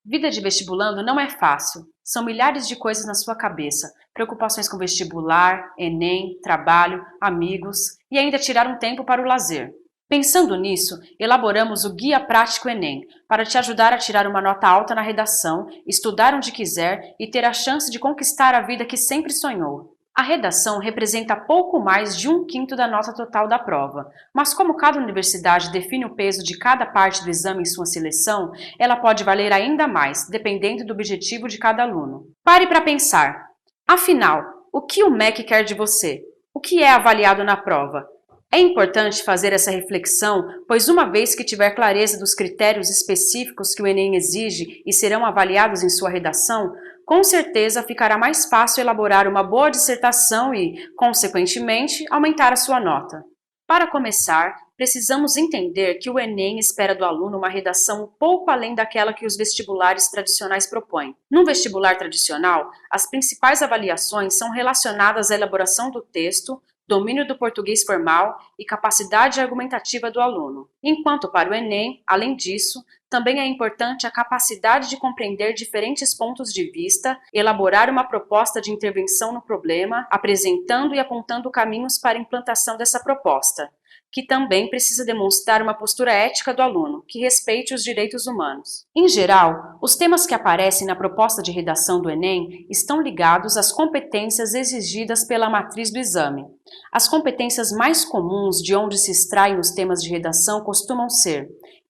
Vida de vestibulando não é fácil. São milhares de coisas na sua cabeça. Preocupações com vestibular, Enem, trabalho, amigos e ainda tirar um tempo para o lazer. Pensando nisso, elaboramos o Guia Prático Enem para te ajudar a tirar uma nota alta na redação, estudar onde quiser e ter a chance de conquistar a vida que sempre sonhou. A redação representa pouco mais de um quinto da nota total da prova, mas como cada universidade define o peso de cada parte do exame em sua seleção, ela pode valer ainda mais, dependendo do objetivo de cada aluno. Pare para pensar. Afinal, o que o MEC quer de você? O que é avaliado na prova? É importante fazer essa reflexão, pois uma vez que tiver clareza dos critérios específicos que o Enem exige e serão avaliados em sua redação, com certeza ficará mais fácil elaborar uma boa dissertação e, consequentemente, aumentar a sua nota. Para começar, precisamos entender que o Enem espera do aluno uma redação um pouco além daquela que os vestibulares tradicionais propõem. Num vestibular tradicional, as principais avaliações são relacionadas à elaboração do texto, domínio do português formal e capacidade argumentativa do aluno. Enquanto para o Enem, além disso, também é importante a capacidade de compreender diferentes pontos de vista, elaborar uma proposta de intervenção no problema, apresentando e apontando caminhos para a implantação dessa proposta, que também precisa demonstrar uma postura ética do aluno, que respeite os direitos humanos. Em geral, os temas que aparecem na proposta de redação do Enem estão ligados às competências exigidas pela matriz do exame. As competências mais comuns de onde se extraem os temas de redação costumam ser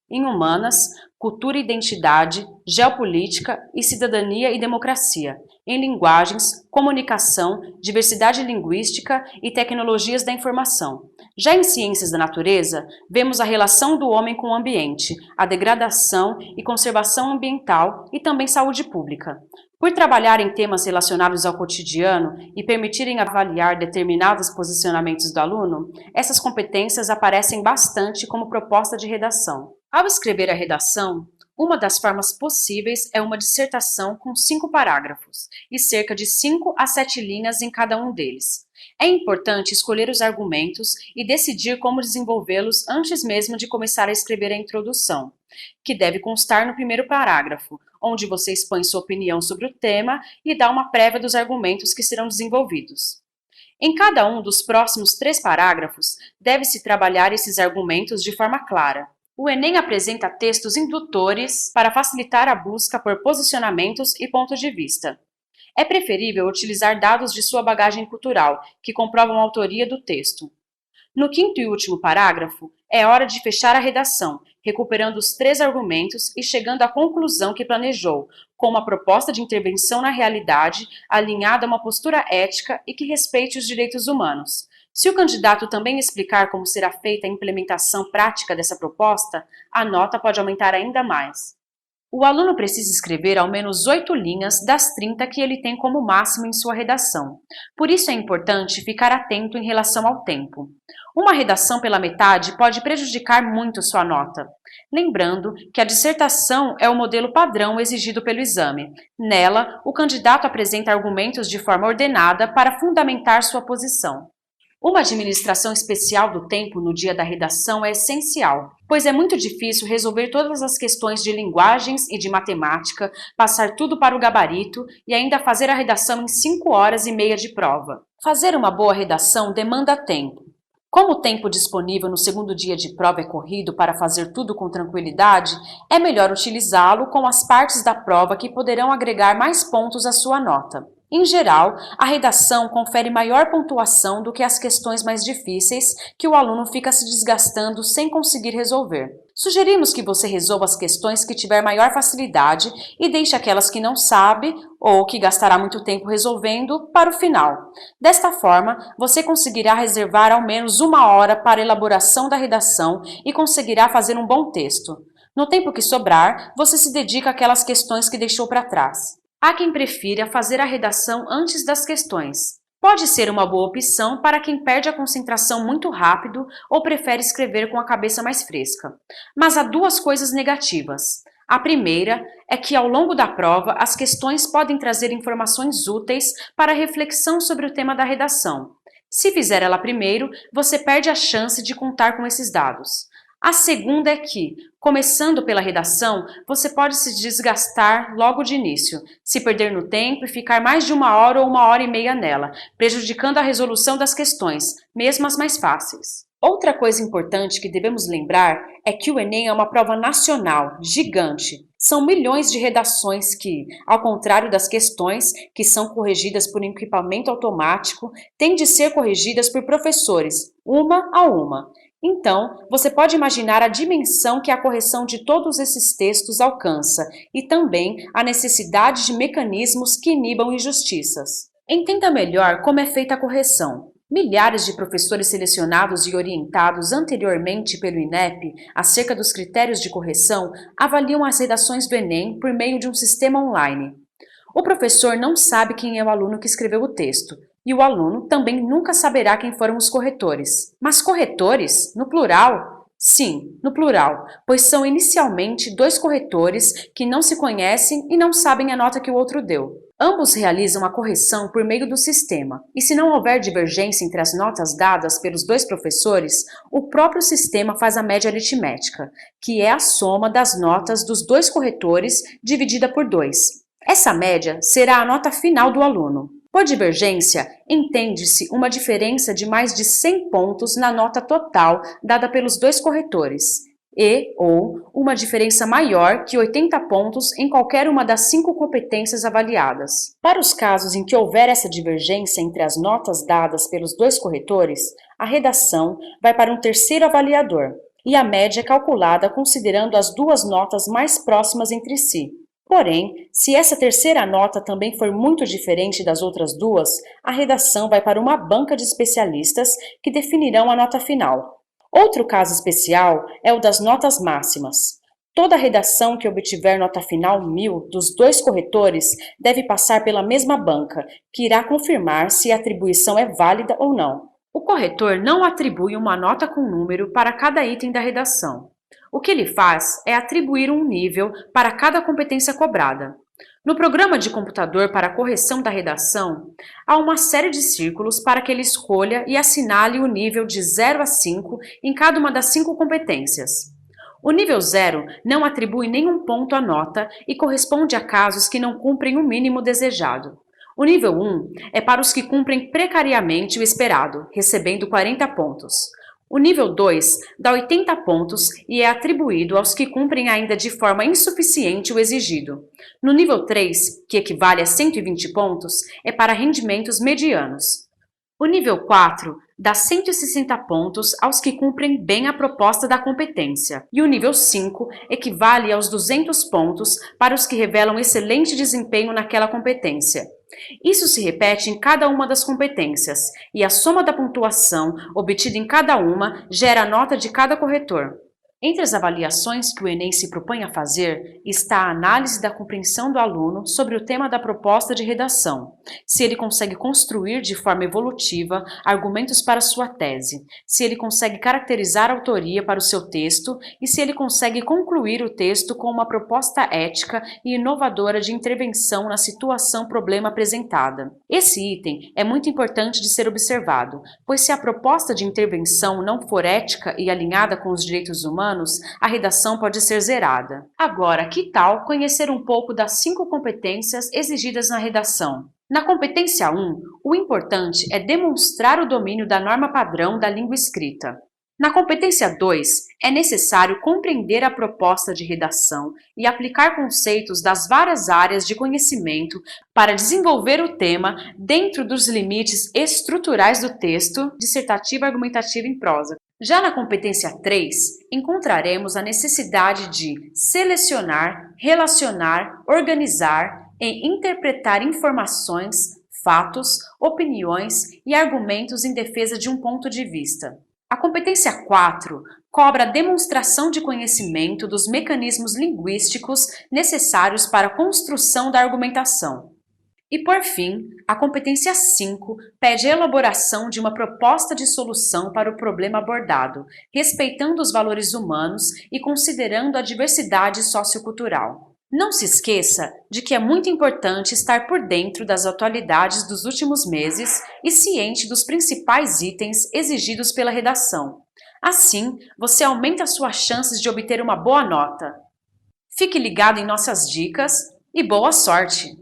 em humanas, cultura e identidade, geopolítica e cidadania e democracia, em linguagens, comunicação, diversidade linguística e tecnologias da informação. Já em ciências da natureza, vemos a relação do homem com o ambiente, a degradação e conservação ambiental e também saúde pública. Por trabalhar em temas relacionados ao cotidiano e permitirem avaliar determinados posicionamentos do aluno, essas competências aparecem bastante como proposta de redação. Ao escrever a redação, uma das formas possíveis é uma dissertação com 5 parágrafos e cerca de 5 a 7 linhas em cada um deles. É importante escolher os argumentos e decidir como desenvolvê-los antes mesmo de começar a escrever a introdução, que deve constar no primeiro parágrafo, onde você expõe sua opinião sobre o tema e dá uma prévia dos argumentos que serão desenvolvidos. Em cada um dos próximos 3 parágrafos, deve-se trabalhar esses argumentos de forma clara. O Enem apresenta textos indutores para facilitar a busca por posicionamentos e pontos de vista. É preferível utilizar dados de sua bagagem cultural, que comprovam a autoria do texto. No quinto e último parágrafo, é hora de fechar a redação, recuperando os 3 argumentos e chegando à conclusão que planejou, com uma proposta de intervenção na realidade, alinhada a uma postura ética e que respeite os direitos humanos. Se o candidato também explicar como será feita a implementação prática dessa proposta, a nota pode aumentar ainda mais. O aluno precisa escrever ao menos 8 linhas das 30 que ele tem como máximo em sua redação. Por isso é importante ficar atento em relação ao tempo. Uma redação pela metade pode prejudicar muito sua nota. Lembrando que a dissertação é o modelo padrão exigido pelo exame. Nela, o candidato apresenta argumentos de forma ordenada para fundamentar sua posição. Uma administração especial do tempo no dia da redação é essencial, pois é muito difícil resolver todas as questões de linguagens e de matemática, passar tudo para o gabarito e ainda fazer a redação em 5 horas e meia de prova. Fazer uma boa redação demanda tempo. Como o tempo disponível no segundo dia de prova é corrido para fazer tudo com tranquilidade, é melhor utilizá-lo com as partes da prova que poderão agregar mais pontos à sua nota. Em geral, a redação confere maior pontuação do que as questões mais difíceis que o aluno fica se desgastando sem conseguir resolver. Sugerimos que você resolva as questões que tiver maior facilidade e deixe aquelas que não sabe ou que gastará muito tempo resolvendo para o final. Desta forma, você conseguirá reservar ao menos 1 hora para a elaboração da redação e conseguirá fazer um bom texto. No tempo que sobrar, você se dedica àquelas questões que deixou para trás. Há quem prefira fazer a redação antes das questões. Pode ser uma boa opção para quem perde a concentração muito rápido ou prefere escrever com a cabeça mais fresca. Mas há 2 coisas negativas. A primeira é que, ao longo da prova, as questões podem trazer informações úteis para a reflexão sobre o tema da redação. Se fizer ela primeiro, você perde a chance de contar com esses dados. A segunda é que, começando pela redação, você pode se desgastar logo de início, se perder no tempo e ficar mais de 1 hora ou 1 hora e meia nela, prejudicando a resolução das questões, mesmo as mais fáceis. Outra coisa importante que devemos lembrar é que o Enem é uma prova nacional, gigante. São milhões de redações que, ao contrário das questões, que são corrigidas por equipamento automático, têm de ser corrigidas por professores, uma a uma. Então, você pode imaginar a dimensão que a correção de todos esses textos alcança e também a necessidade de mecanismos que inibam injustiças. Entenda melhor como é feita a correção. Milhares de professores selecionados e orientados anteriormente pelo INEP acerca dos critérios de correção avaliam as redações do Enem por meio de um sistema online. O professor não sabe quem é o aluno que escreveu o texto, e o aluno também nunca saberá quem foram os corretores. Mas corretores? No plural? Sim, no plural, pois são inicialmente 2 corretores que não se conhecem e não sabem a nota que o outro deu. Ambos realizam a correção por meio do sistema, e se não houver divergência entre as notas dadas pelos 2 professores, o próprio sistema faz a média aritmética, que é a soma das notas dos 2 corretores dividida por 2. Essa média será a nota final do aluno. Por divergência, entende-se uma diferença de mais de 100 pontos na nota total dada pelos 2 corretores ou uma diferença maior que 80 pontos em qualquer uma das 5 competências avaliadas. Para os casos em que houver essa divergência entre as notas dadas pelos 2 corretores, a redação vai para um terceiro avaliador e a média é calculada considerando as 2 notas mais próximas entre si. Porém, se essa terceira nota também for muito diferente das outras 2, a redação vai para uma banca de especialistas que definirão a nota final. Outro caso especial é o das notas máximas. Toda redação que obtiver nota final 1000 dos 2 corretores deve passar pela mesma banca, que irá confirmar se a atribuição é válida ou não. O corretor não atribui uma nota com número para cada item da redação. O que ele faz é atribuir um nível para cada competência cobrada. No programa de computador para a correção da redação, há uma série de círculos para que ele escolha e assinale o nível de 0 a 5 em cada uma das 5 competências. O nível 0 não atribui nenhum ponto à nota e corresponde a casos que não cumprem o mínimo desejado. O nível 1 é para os que cumprem precariamente o esperado, recebendo 40 pontos. O nível 2 dá 80 pontos e é atribuído aos que cumprem ainda de forma insuficiente o exigido. No nível 3, que equivale a 120 pontos, é para rendimentos medianos. O nível 4 dá 160 pontos aos que cumprem bem a proposta da competência. E o nível 5 equivale aos 200 pontos para os que revelam excelente desempenho naquela competência. Isso se repete em cada uma das competências, e a soma da pontuação obtida em cada uma gera a nota de cada corretor. Entre as avaliações que o Enem se propõe a fazer está a análise da compreensão do aluno sobre o tema da proposta de redação, se ele consegue construir de forma evolutiva argumentos para sua tese, se ele consegue caracterizar a autoria para o seu texto e se ele consegue concluir o texto com uma proposta ética e inovadora de intervenção na situação-problema apresentada. Esse item é muito importante de ser observado, pois se a proposta de intervenção não for ética e alinhada com os direitos humanos, a redação pode ser zerada. Agora, que tal conhecer um pouco das 5 competências exigidas na redação? Na competência 1, o importante é demonstrar o domínio da norma padrão da língua escrita. Na competência 2, é necessário compreender a proposta de redação e aplicar conceitos das várias áreas de conhecimento para desenvolver o tema dentro dos limites estruturais do texto, dissertativo argumentativo em prosa. Já na competência 3, encontraremos a necessidade de selecionar, relacionar, organizar e interpretar informações, fatos, opiniões e argumentos em defesa de um ponto de vista. A competência 4 cobra a demonstração de conhecimento dos mecanismos linguísticos necessários para a construção da argumentação. E, por fim, a competência 5 pede a elaboração de uma proposta de solução para o problema abordado, respeitando os valores humanos e considerando a diversidade sociocultural. Não se esqueça de que é muito importante estar por dentro das atualidades dos últimos meses e ciente dos principais itens exigidos pela redação. Assim, você aumenta suas chances de obter uma boa nota. Fique ligado em nossas dicas e boa sorte!